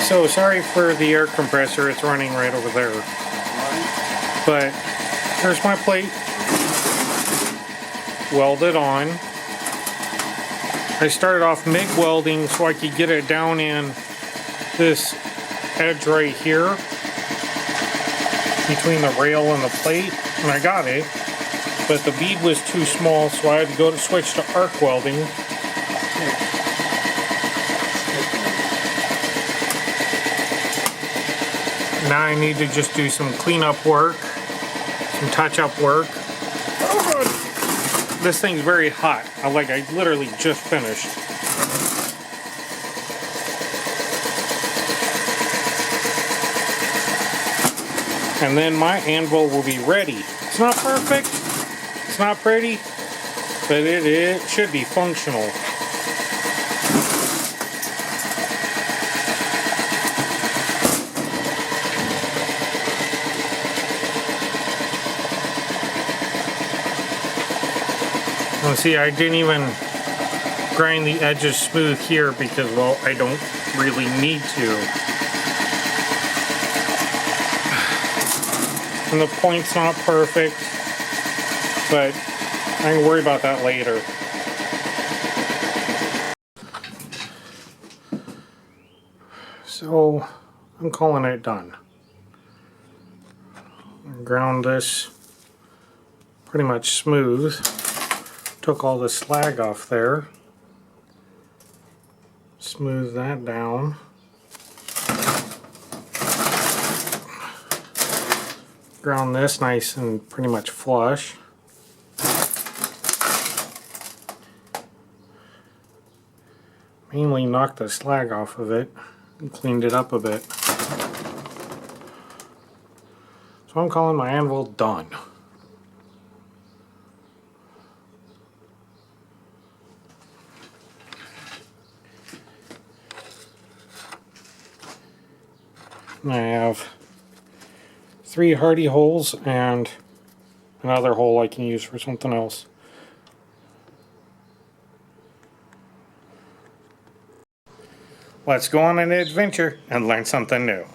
So sorry for the air compressor, it's running right over there. But here's my plate, welded on. I started off MIG welding so I could get it down in this edge right here between the rail and the plate, and I got it, but the bead was too small, so I had to go to switch to arc welding. Now I need to just do some cleanup work, some touch-up work. This thing's very hot. I literally just finished. And then my anvil will be ready. It's not perfect, it's not pretty, but it should be functional. Well, see, I didn't even grind the edges smooth here because, well, I don't really need to. And the point's not perfect, but I can worry about that later. So, I'm calling it done. Ground this pretty much smooth. Took all the slag off there. Smooth that down. Ground this nice and pretty much flush. Mainly knocked the slag off of it and cleaned it up a bit. So I'm calling my anvil done. I have 3 hardy holes and another hole I can use for something else. Let's go on an adventure and learn something new.